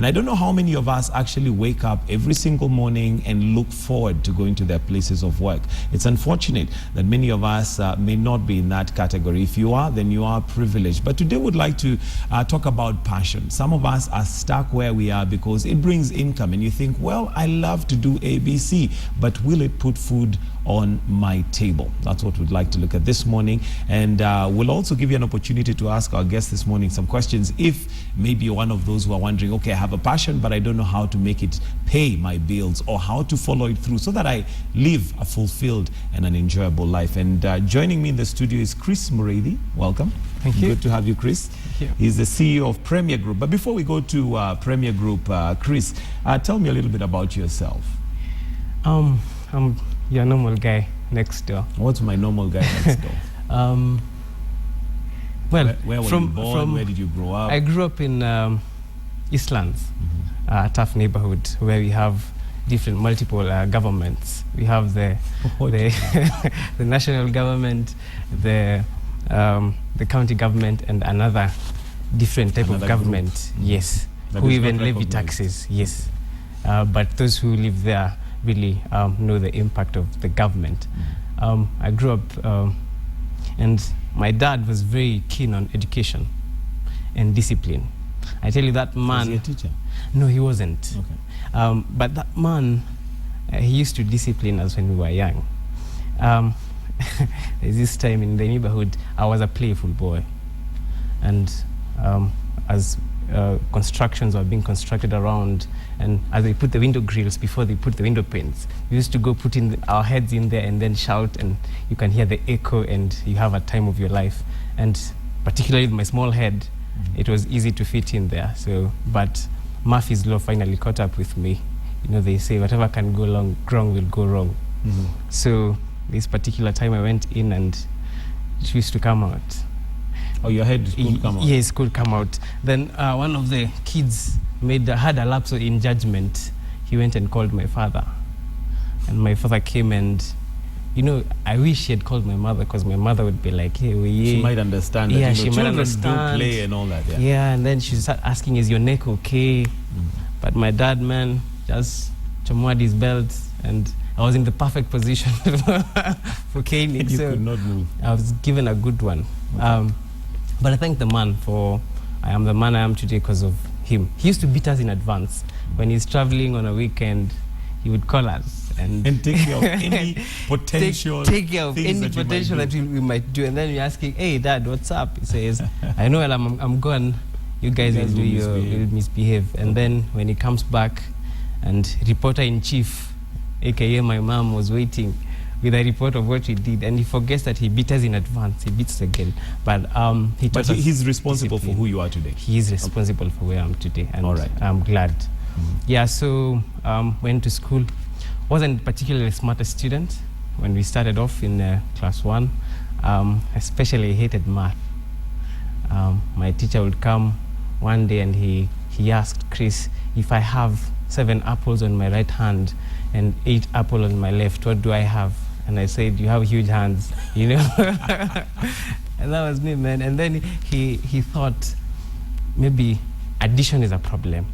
And I don't know how many of us actually wake up every single morning and look forward to going to their places of work. It's unfortunate that many of us may not be in that category. If you are, then you are privileged. But today we'd like to talk about passion. Some of us are stuck where we are because it brings income, and you think, well, I love to do ABC, but will it put food on my table? That's what we'd like to look at this morning. And we'll also give you an opportunity to ask our guest this morning some questions if maybe you're one of those who are wondering, okay, I have a passion, but I don't know how to make it pay my bills or how to follow it through so that I live a fulfilled and an enjoyable life. And joining me in the studio is Chris Muredi. Welcome. Thank you. Good to have you, Chris. Thank you. He's the CEO of Premier Group. But before we go to Premier Group, Chris, tell me a little bit about yourself. I'm your normal guy next door. What's my normal guy next door? Well, where were you born? Where did you grow up? I grew up in Eastlands, a tough neighborhood where we have multiple governments. We have the national government, the county government, and another different type of government. Group. Yes, who even levy taxes. Yes, but those who live there really know the impact of the government. I grew up, and my dad was very keen on education and discipline. I tell you, that man... Was he a teacher? No, he wasn't. Okay. But that man, he used to discipline us when we were young. There's this time in the neighborhood, I was a playful boy. And as constructions were being constructed around, and as they put the window grills before they put the window panes, we used to go put our heads in there and then shout, and you can hear the echo, and you have a time of your life. And particularly with my small head, it was easy to fit in there. So, but Murphy's Law finally caught up with me. You know, they say whatever can go wrong will go wrong. So this particular time I went in, and it used to come out. Oh, your head could come out? Yes, could come out. Then one of the kids had a lapse in judgment. He went and called my father. And my father came, and, you know, I wish he had called my mother, because my mother would be like, hey, she might understand that, yeah, you know, she might understand. Do play and all that. Yeah, and then she started asking, is your neck okay? But my dad, man, just chomoed his belt, and I was in the perfect position for caning. You could not move. I was given a good one. Okay. But I thank the man I am the man I am today because of him. He used to beat us in advance. When he's traveling on a weekend, he would call us and take care of any potential take care of any potential that we might do. And then we're asking, hey, Dad, what's up? He says, I know I'm gone. You guys will misbehave. And then when he comes back, and reporter-in-chief, a.k.a. my mom, was waiting with a report of what he did, and he forgets that he beat us in advance. He beats us again. But he's responsible for who you are today. He is responsible for where I am today, and all right. I'm glad. Yeah, so went to school. Wasn't particularly the smartest student when we started off in class 1. Especially hated math. My teacher would come one day, and he asked, Chris, if I have 7 apples on my right hand and 8 apples on my left, what do I have? And I said, you have huge hands, you know. And that was me, man. And then he thought maybe addition is a problem.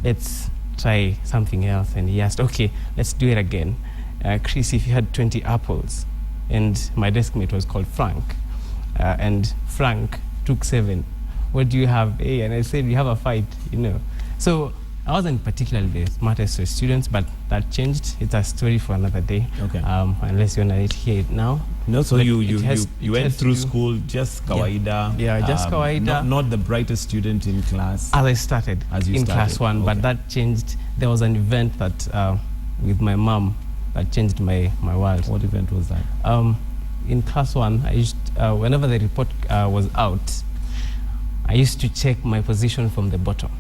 Let's try something else. And he asked, okay, let's do it again. Chris, if you had 20 apples, and my desk mate was called Frank, and Frank took 7, what do you have? Hey, and I said, we have a fight, you know. So I wasn't particularly the smartest of students, but that changed. It's a story for another day. Okay. Unless you want to hear it now. No, so you went through school just kawaida. Yeah, just kawaida. Not the brightest student in class. As I started in class 1, but that changed. There was an event that with my mom that changed my world. What event was that? In class 1, I used whenever the report was out, I used to check my position from the bottom,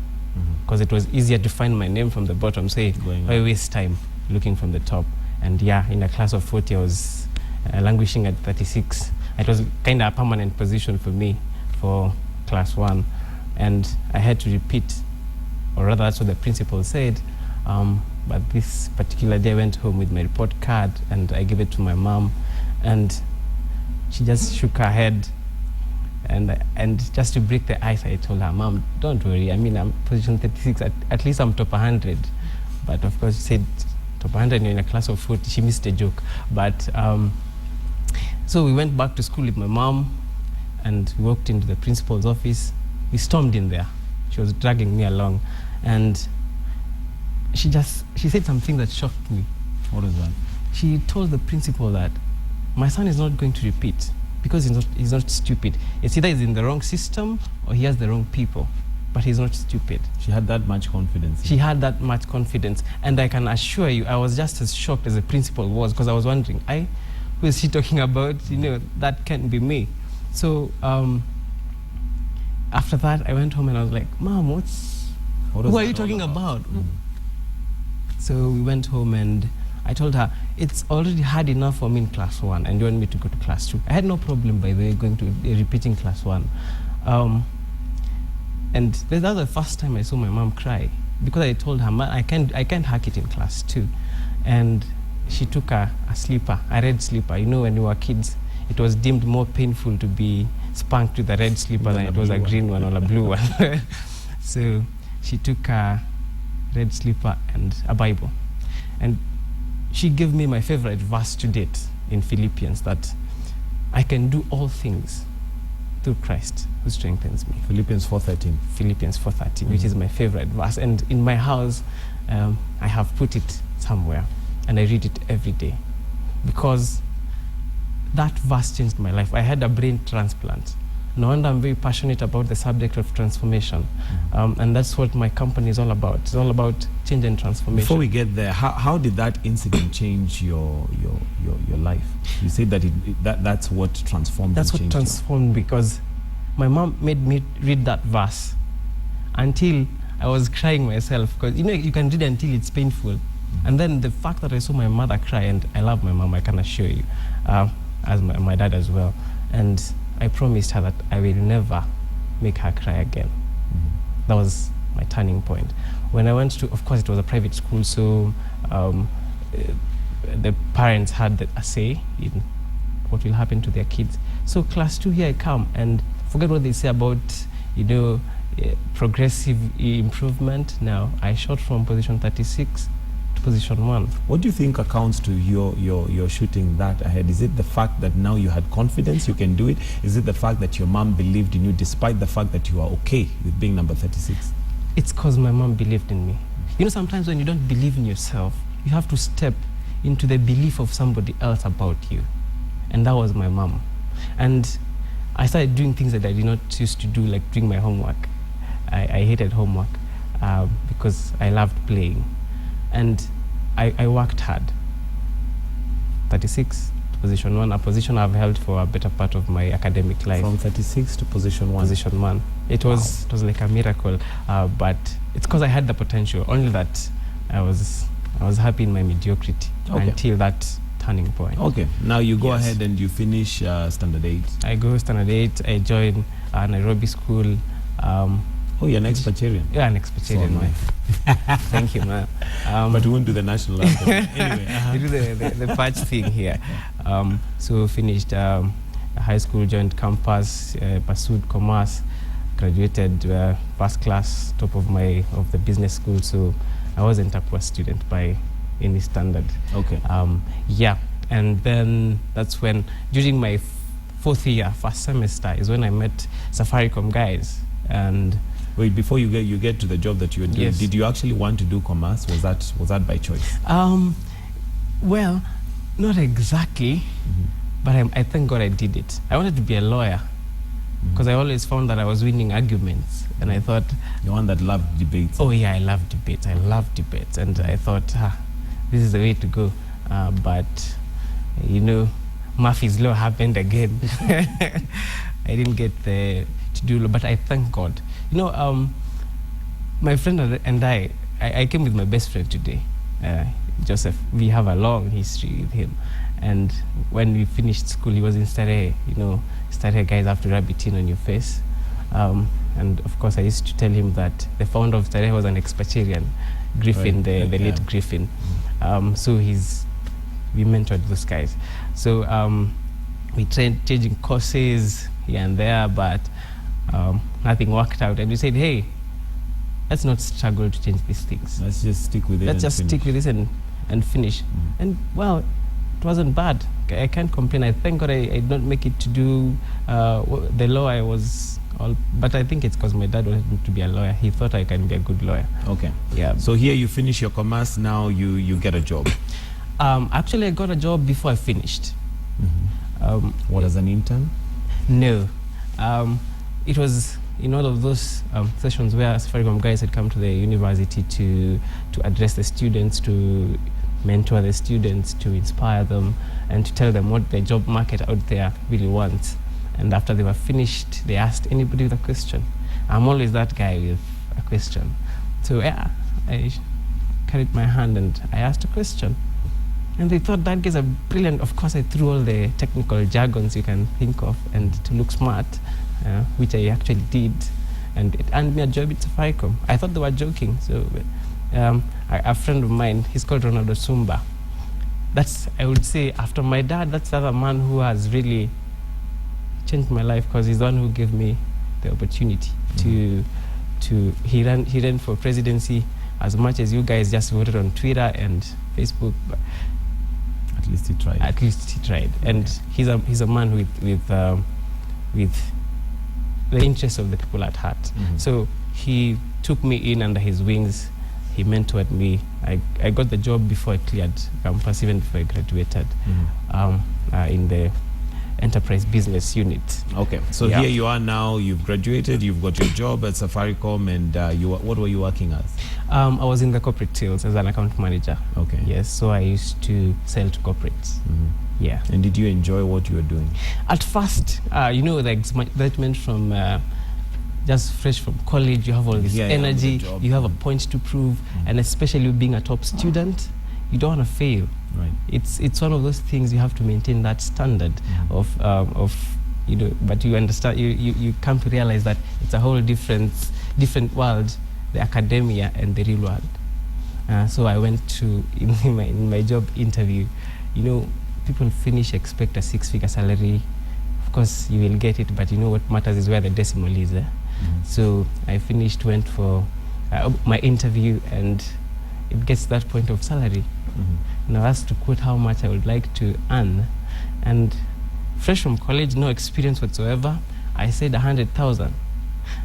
because it was easier to find my name from the bottom. Say, why waste time looking from the top? And yeah, in a class of 40, I was languishing at 36. It was kind of a permanent position for me for class 1. And I had to repeat, or rather that's what the principal said. But this particular day I went home with my report card, and I gave it to my mom, and she just shook her head And just to break the ice, I told her, Mom, don't worry. I mean, I'm position 36. At least I'm top 100. But of course, she said top 100 in a class of 40. She missed a joke. But so we went back to school with my mom, and we walked into the principal's office. We stormed in there. She was dragging me along, and she said something that shocked me. What is that? She told the principal that my son is not going to repeat because he's not stupid. It's either he's in the wrong system or he has the wrong people, but he's not stupid. She had that much confidence. She had that much confidence, and I can assure you, I was just as shocked as the principal was, because I was wondering, who is she talking about? You know, that can't be me. So after that, I went home and I was like, Mom, who are you talking about? So we went home and I told her, it's already hard enough for me in class 1 and you want me to go to class 2. I had no problem, by the way, going to repeating class 1. And that was the first time I saw my mom cry, because I told her, I can't hack it in class 2. And she took a sleeper, a red sleeper. You know, when we were kids, it was deemed more painful to be spanked with a red sleeper than it was a green one or a blue one. So she took a red sleeper and a Bible. And she gave me my favorite verse to date in Philippians, that I can do all things through Christ who strengthens me. Philippians 4:13. Philippians 4:13, which is my favorite verse. And in my house, I have put it somewhere, and I read it every day, because that verse changed my life. I had a brain transplant. No wonder I'm very passionate about the subject of transformation. And that's what my company is all about. It's all about change and transformation. Before we get there, how did that incident change your life? You said that that's what transformed. That's what transformed, because my mom made me read that verse until I was crying myself. Because you can read until it's painful. And then the fact that I saw my mother cry, and I love my mom, I can assure you, as my dad as well. And I promised her that I will never make her cry again. That was my turning point. When I went to, of course, it was a private school, so the parents had a say in what will happen to their kids. So class 2, here I come, and forget what they say about, progressive improvement. Now, I shot from position 36 to position 1. What do you think accounts to your shooting that ahead? Is it the fact that now you had confidence, you can do it? Is it the fact that your mom believed in you despite the fact that you are okay with being number 36? It's because my mom believed in me. Sometimes when you don't believe in yourself, you have to step into the belief of somebody else about you. And that was my mom. And I started doing things that I did not used to do, like doing my homework. I hated homework because I loved playing. And I worked hard. 36 to position 1, a position I've held for a better part of my academic life. From 36 to position 1? Position 1. It was like a miracle, but it's because I had the potential. Only that I was happy in my mediocrity until that turning point. Okay, now you go ahead and you finish Standard 8. I go Standard 8, I join Nairobi School. Oh, you're an Expatrian? Yeah, an Expatrian, man. Thank you, man. But we won't do the national anthem. Anyway. We do the patch thing here. So finished high school, joined campus, pursued commerce, graduated first class, top of the business school. So I wasn't a poor student by any standard. Okay. Yeah, and then that's when, during my 4th year, first semester, is when I met Safaricom guys. And wait, before you get to the job that you were doing, yes. Did you actually want to do commerce? Was that by choice? Well, not exactly, but I thank God I did it. I wanted to be a lawyer because I always found that I was winning arguments, and I thought, the one that loved debates. Oh yeah, I love debates. And I thought, this is the way to go. But Murphy's Law happened again. I didn't get to do law, but I thank God. My friend and I came with my best friend today, Joseph. We have a long history with him. And when we finished school, he was in Starehe. Starehe guys have to rub it in on your face. And of course, I used to tell him that the founder of Starehe was an Expatrian, Griffin, the late Griffin. So we mentored those guys. So we trained, changing courses, here and there, but nothing worked out. And we said, hey, let's not struggle to change these things. Let's just stick with it. Let's just stick with this and finish. And well, it wasn't bad. I can't complain. I thank God I did not make it to do the law I was all, but I think it's because my dad wanted me to be a lawyer. He thought I can be a good lawyer. Okay. Yeah. So here you finish your commerce, now you get a job. Actually, I got a job before I finished. What, as an intern? No. It was in all of those sessions where Safaricom guys had come to the university to address the students, to mentor the students, to inspire them, and to tell them what the job market out there really wants. And after they were finished, they asked anybody with a question. I'm always that guy with a question. So yeah, I carried my hand and I asked a question. And they thought that guy's a brilliant. Of course, I threw all the technical jargons you can think of and to look smart, which I actually did. And it earned me a job at Safaricom. I thought they were joking. So a friend of mine, he's called Ronaldo Sumba. That's, I would say, after my dad, that's the other man who has really changed my life, because he's the one who gave me the opportunity to he ran for presidency. As much as you guys just voted on Twitter and Facebook, but at least he tried. At least he tried, and he's a man with the interests of the people at heart. So he took me in under his wings. He mentored me. I got the job before I cleared campus, even before I graduated, in the enterprise business unit. Okay, so here you are now, you've graduated, you've got your job at Safaricom, and what were you working as? I was in the corporate sales as an account manager. Okay. Yes, so I used to sell to corporates. Yeah. And did you enjoy what you were doing? At first, you know, the excitement from just fresh from college, you have all this energy, you have a point to prove, and especially being a top student, you don't want to fail. Right. It's one of those things you have to maintain that standard of you know, but you understand, you come to realize that it's a whole different world, the academia and the real world. So I went to in my job interview, you know, people finish expect a 6-figure salary. Of course you will get it, but you know what matters is where the decimal is. So I finished, went for my interview, and it gets to that point of salary. And I asked to quote how much I would like to earn, and fresh from college, no experience whatsoever, I said 100,000.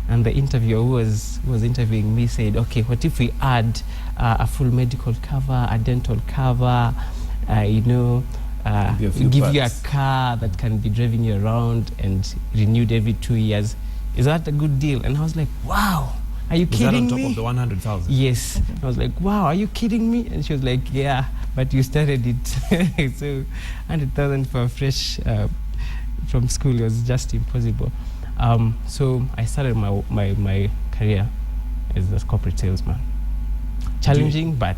And the interviewer who was interviewing me said, okay, what if we add a full medical cover, a dental cover, you know, give you a car that can be driving you around and renewed every 2 years. Is that a good deal? And I was like, wow, are you kidding me? Is that on top of the 100,000? Yes. I was like, wow, are you kidding me? And she was like, yeah, but you started it. So 100,000 for a fresh from school was just impossible. So I started my career as a corporate salesman. Challenging, but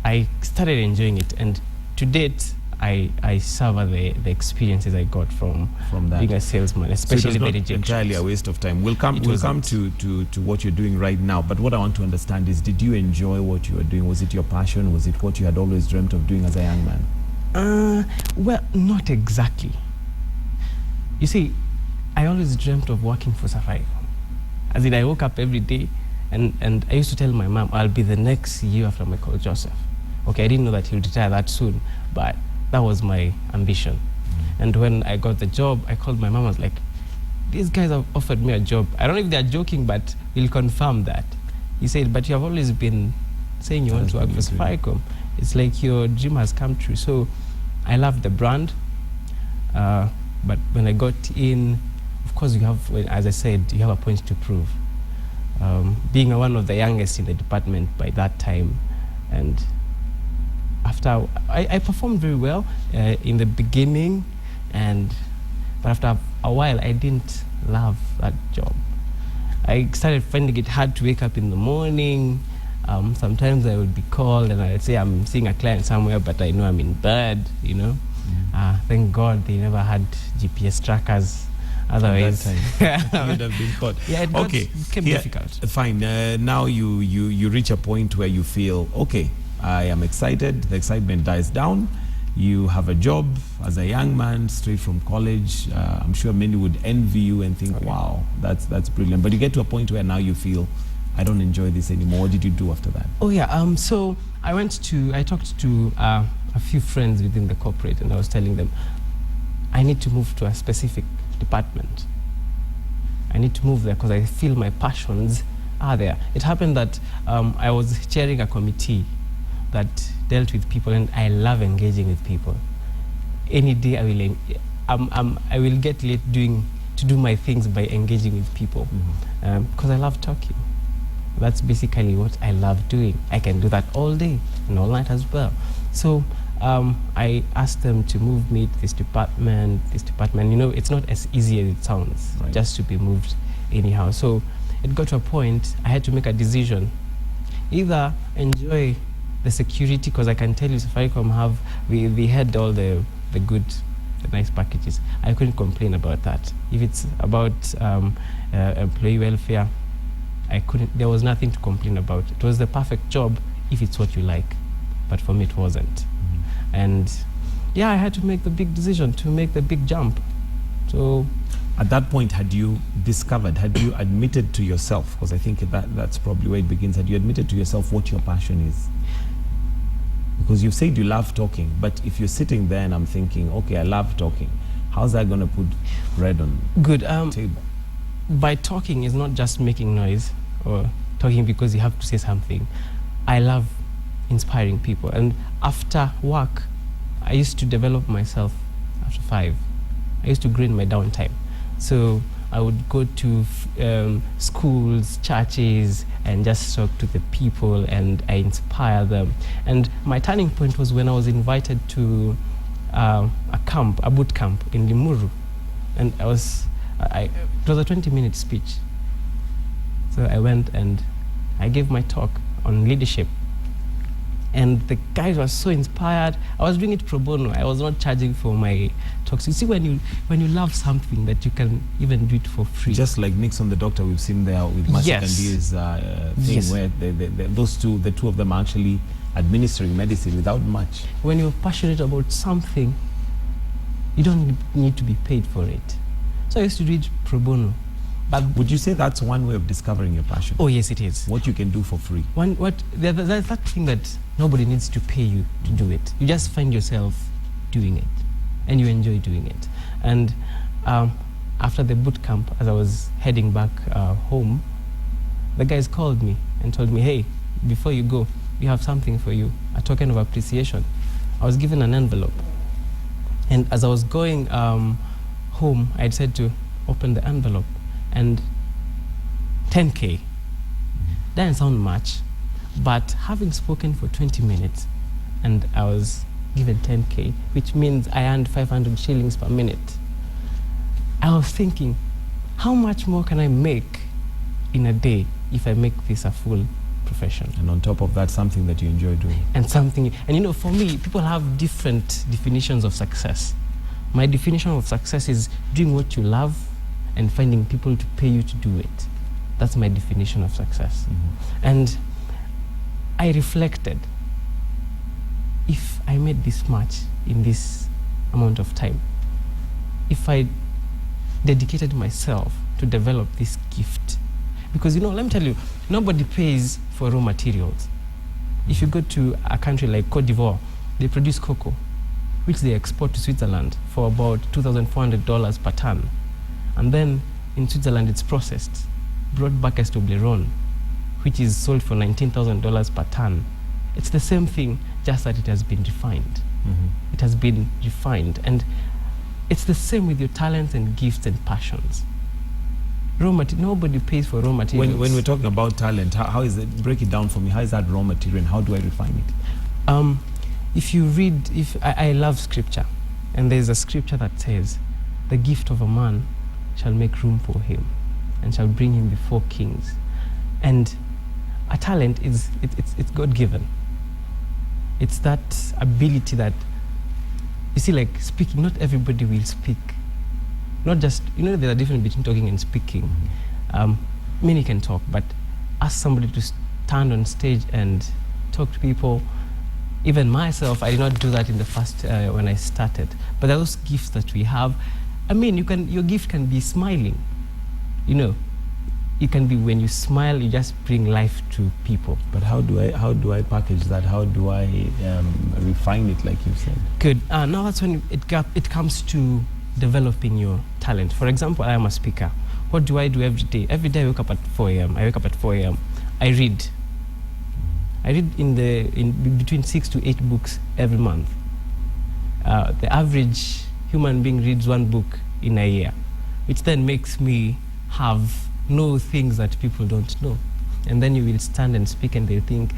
I started enjoying it. And to date, I savor the experiences I got from that, being a salesman, especially so the it was not rejections. entirely a waste of time. We'll come to what you're doing right now. But what I want to understand is, did you enjoy what you were doing? Was it your passion? Was it what you had always dreamt of doing as a young man? Well, not exactly. You see, I always dreamt of working for Safaricom. As in, I woke up every day, and I used to tell my mom, I'll be the next CEO after Michael Joseph. Okay, I didn't know that he would retire that soon, but that was my ambition. And when I got the job, I called my mom. I was like, these guys have offered me a job. I don't know if they're joking, but we'll confirm that. He said, but you have always been saying you want to work for Safaricom. It's like your dream has come true. So I loved the brand. But when I got in, of course, you have, as I said, you have a point to prove. Being one of the youngest in the department by that time, and after I performed very well in the beginning, but after a while I didn't love that job. I started finding it hard to wake up in the morning. Sometimes I would be called and I'd say I'm seeing a client somewhere, but I know I'm in bed, you know. Thank God they never had GPS trackers. Otherwise, at that time, you would have been caught. Yeah, it became difficult. Fine. Now you reach a point where you feel, okay, I am excited. The excitement dies down. You have a job as a young man, straight from college. I'm sure many would envy you and think, wow, that's brilliant. But you get to a point where now you feel, I don't enjoy this anymore. What did you do after that? Oh yeah, so I talked to a few friends within the corporate, and I was telling them, I need to move to a specific department. I need to move there because I feel my passions are there. It happened that I was chairing a committee that dealt with people, and I love engaging with people. Any day I will get late to do my things by engaging with people, because I love talking. That's basically what I love doing. I can do that all day and all night as well. So I asked them to move me to this department. You know, it's not as easy as it sounds, right, just to be moved anyhow. So it got to a point I had to make a decision. Either enjoy the security, because I can tell you Safaricom we had all the nice packages. I couldn't complain about that. If it's about employee welfare, there was nothing to complain about. It was the perfect job if it's what you like, but for me it wasn't. And yeah, I had to make the big decision, to make the big jump. So at that point, had you admitted to yourself, because I think that's probably where it begins, had you admitted to yourself what your passion is? Because you've said you love talking, but if you're sitting there and I'm thinking, okay, I love talking, how's that going to put bread on the table? By talking is not just making noise or talking because you have to say something. I love inspiring people, and after work I used to develop myself. After 5 I used to grow in my downtime, so I would go to schools, churches, and just talk to the people, and I inspire them. And my turning point was when I was invited to a boot camp in Limuru, and it was a 20-minute speech. So I went and I gave my talk on leadership, and the guys were so inspired. I was doing it pro bono. I was not charging for my talks. You see, when you love something, that you can even do it for free. Just like Nixon the Doctor, we've seen there with Master Kandi's thing, where the two of them are actually administering medicine without much. When you're passionate about something, you don't need to be paid for it. So I used to do it pro bono. But would you say that's one way of discovering your passion? Oh yes, it is. What you can do for free. There's that thing that nobody needs to pay you to do it. You just find yourself doing it, and you enjoy doing it. And after the boot camp, as I was heading back home, the guys called me and told me, hey, before you go, we have something for you, a token of appreciation. I was given an envelope, and as I was going home, I said to open the envelope, and 10K. Doesn't sound much, but having spoken for 20 minutes and I was given 10K, which means I earned 500 shillings per minute, I was thinking, how much more can I make in a day if I make this a full profession? And on top of that, something that you enjoy doing. And you know, for me, people have different definitions of success. My definition of success is doing what you love and finding people to pay you to do it. That's my definition of success. And I reflected, if I made this much in this amount of time, if I dedicated myself to develop this gift, because, you know, let me tell you, nobody pays for raw materials. If you go to a country like Cote d'Ivoire, they produce cocoa, which they export to Switzerland for about $2,400 per ton. And then in Switzerland, it's processed, brought back as Toblerone, which is sold for $19,000 per ton. It's the same thing, just that it has been refined. It has been refined. And it's the same with your talents and gifts and passions. Nobody pays for raw materials. When we're talking about talent, how is it? Break it down for me. How is that raw material and how do I refine it? If you read, I love scripture, and there's a scripture that says, the gift of a man shall make room for him and shall bring him before kings. And a talent it's God-given. It's that ability that, you see, like speaking, not everybody will speak. Not just, you know, there's a difference between talking and speaking. Many can talk, but ask somebody to stand on stage and talk to people, Even myself, I did not do that in the first, when I started. But those gifts that we have, I mean, your gift can be smiling. You know, it can be when you smile, you just bring life to people. But how do I package that? How do I refine it, like you said? Good. Now that's when it comes to developing your talent. For example, I am a speaker. What do I do every day? Every day I wake up at 4 a.m. I read. I read in between 6 to 8 books every month. The average human being reads 1 book in a year, which then makes me know things that people don't know. And then you will stand and speak and they think,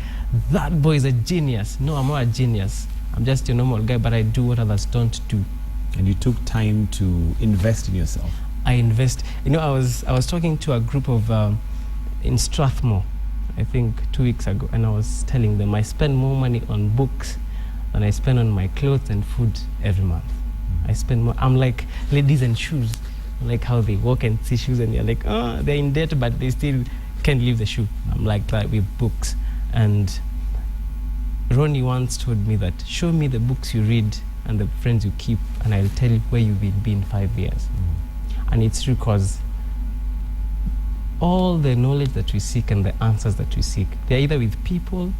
that boy is a genius. No, I'm not a genius. I'm just a normal guy, but I do what others don't do. And you took time to invest in yourself. I invest. You know, I was talking to a group of in Strathmore, I think 2 weeks ago, and I was telling them I spend more money on books than I spend on my clothes and food every month. I spend more. I'm like ladies and shoes, like how they walk and see shoes and they're like, oh, they're in debt, but they still can't leave the shoe. I'm like that with books. And Ronnie once told me that, show me the books you read and the friends you keep, and I'll tell you where you will be in 5 years. And it's true, because all the knowledge that we seek and the answers that we seek, they're either with people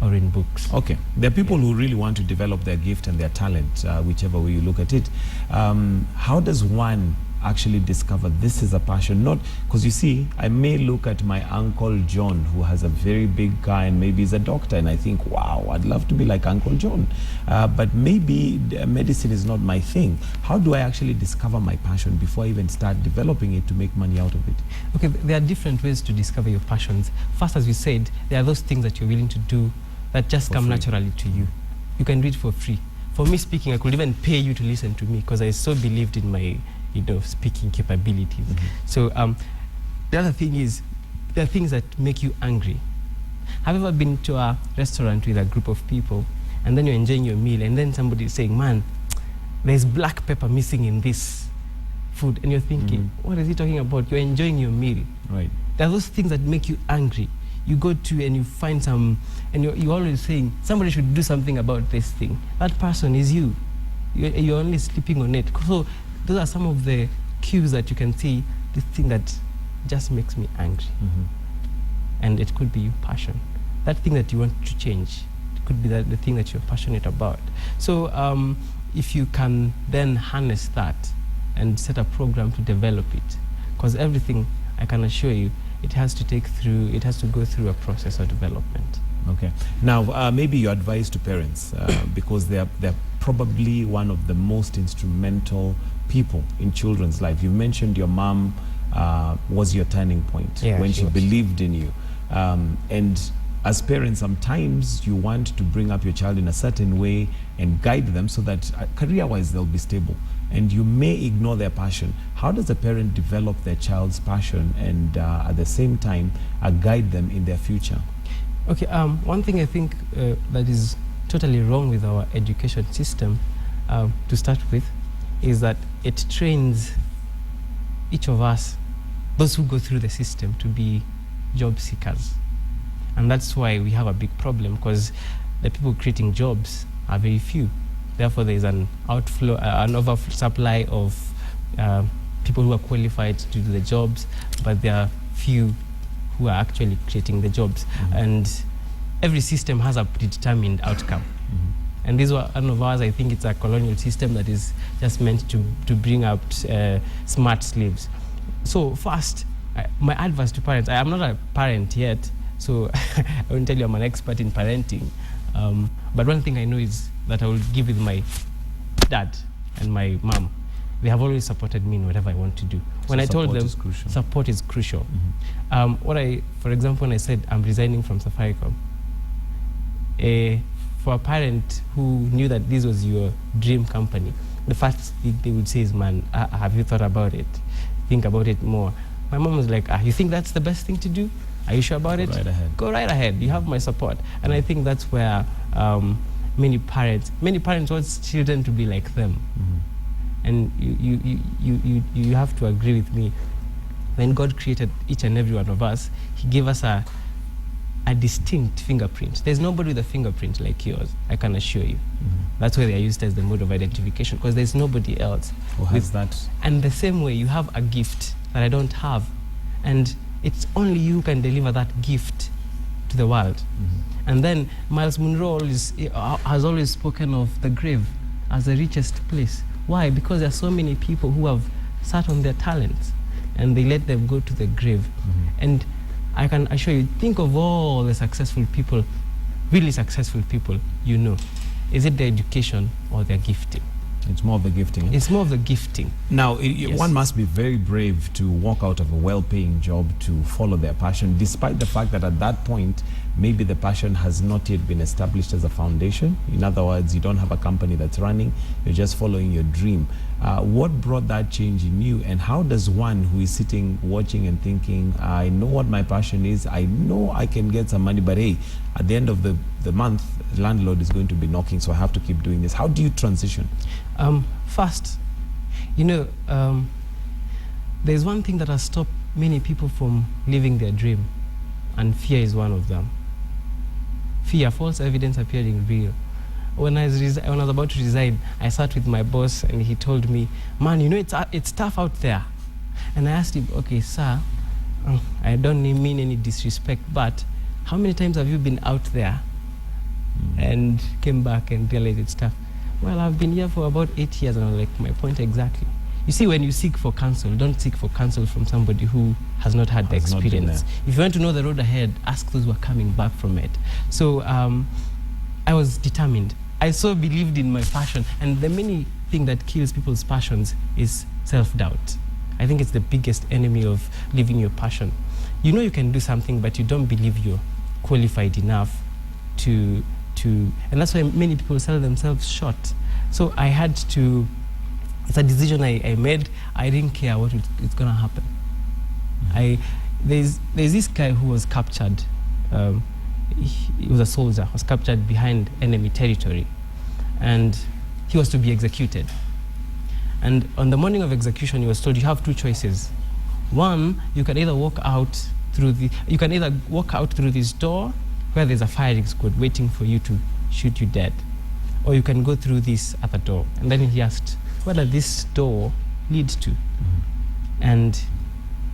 or in books. Okay. There are people who really want to develop their gift and their talent, whichever way you look at it. How does one actually discover this is a passion? Not because, you see, I may look at my Uncle John, who has a very big car and maybe he's a doctor, and I think, wow, I'd love to be like Uncle John. But maybe medicine is not my thing. How do I actually discover my passion before I even start developing it to make money out of it? Okay, there are different ways to discover your passions. First, as we said, there are those things that you're willing to do that just come naturally to you. You can do it for free. For me speaking, I could even pay you to listen to me because I so believed in my speaking capabilities. So the other thing is, there are things that make you angry. Have you ever been to a restaurant with a group of people and then you're enjoying your meal and then somebody is saying, man, there's black pepper missing in this food, and you're thinking, what is he talking about? You're enjoying your meal. Right. There are those things that make you angry. You go to and you find some, and you're always saying, somebody should do something about this thing. That person is you. You're only sleeping on it. So those are some of the cues that you can see, this thing that just makes me angry. And it could be your passion. That thing that you want to change. It could be the thing that you're passionate about. So if you can then harness that and set a program to develop it, because everything, I can assure you, it has to go through a process of development. Okay. Now, maybe your advice to parents, because they're probably one of the most instrumental people in children's life. You mentioned your mom was your turning point when she believed in you. And as parents, sometimes you want to bring up your child in a certain way and guide them so that career-wise they'll be stable. And you may ignore their passion. How does a parent develop their child's passion and at the same time guide them in their future? Okay, one thing I think that is totally wrong with our education system, to start with, is that it trains each of us, those who go through the system, to be job seekers. And that's why we have a big problem, because the people creating jobs are very few. Therefore, there is an outflow, an oversupply of people who are qualified to do the jobs, but there are few who are actually creating the jobs. And every system has a predetermined outcome. And this one of ours, I think it's a colonial system that is just meant to bring up smart slaves. So first, my advice to parents, I am not a parent yet, so I won't tell you I'm an expert in parenting. But one thing I know is that I will give with my dad and my mom. They have always supported me in whatever I want to do. When I told them support is crucial. For example, when I said I'm resigning from Safaricom, for a parent who knew that this was your dream company, the first thing they would say is, man, have you thought about it? Think about it more. My mom was like, you think that's the best thing to do? Are you sure about it? Go right ahead. Go right ahead. You have my support. And I think that's where many parents want children to be like them. And you have to agree with me. When God created each and every one of us, He gave us a a distinct fingerprint. There's nobody with a fingerprint like yours, I can assure you. That's why they are used as the mode of identification, because there's nobody else Who has that? And the same way, you have a gift that I don't have, and it's only you who can deliver that gift to the world. And then Miles Monroe has always spoken of the grave as the richest place. Why? Because there are so many people who have sat on their talents and they let them go to the grave. And I can assure you, think of all the successful people, really successful people you know. Is it their education or their gifting? It's more of the gifting. It's more of the gifting. Now, Yes. one must be very brave to walk out of a well-paying job to follow their passion, despite the fact that at that point, maybe the passion has not yet been established as a foundation. In other words, you don't have a company that's running, you're just following your dream. What brought that change in you, and how does one who is sitting, watching and thinking, I know what my passion is, I know I can get some money, but hey, at the end of the month, the landlord is going to be knocking, so I have to keep doing this. How do you transition? First, you know, there's one thing that has stopped many people from living their dream, and fear is one of them. Fear, false evidence appearing real. When I was about to resign, I sat with my boss and he told me, man, you know, it's tough out there. And I asked him, okay, sir, I don't mean any disrespect, but how many times have you been out there and came back and realized it's tough? Well, I've been here for about 8 years, and I was like, my point exactly. You see, when you seek for counsel, don't seek for counsel from somebody who has not had the experience. If you want to know the road ahead, ask those who are coming back from it. So I was determined. I so believed in my passion, and the main thing that kills people's passions is self-doubt. I think it's the biggest enemy of living your passion. You know you can do something, but you don't believe you're qualified enough to and that's why many people sell themselves short. So I had to, it's a decision I made. I didn't care what it's gonna happen. There's this guy who was captured. He was a soldier, was captured behind enemy territory, and he was to be executed. And on the morning of execution, he was told, you have two choices. One, you can either walk out through this door where there's a firing squad waiting for you to shoot you dead, or you can go through this other door. And then he asked, where does this door lead to? And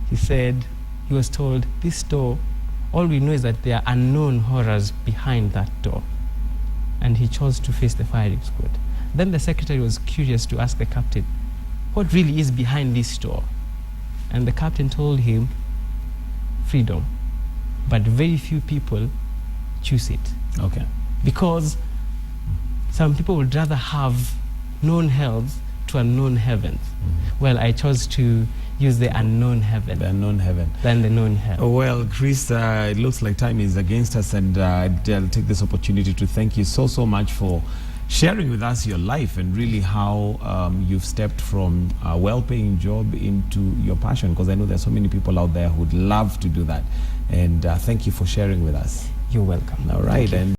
he said, he was told, this door, all we know is that there are unknown horrors behind that door. And he chose to face the firing squad. Then the secretary was curious to ask the captain, what really is behind this door? And the captain told him, freedom. But very few people choose it. Okay. Because some people would rather have known hells to unknown heavens. Well, I chose to use the unknown heaven. The unknown heaven. Than the known hell. Well, Chris, it looks like time is against us, and I'll take this opportunity to thank you so much for sharing with us your life and really how you've stepped from a well-paying job into your passion, because I know there's so many people out there who would love to do that. And thank you for sharing with us. You're welcome. All right. And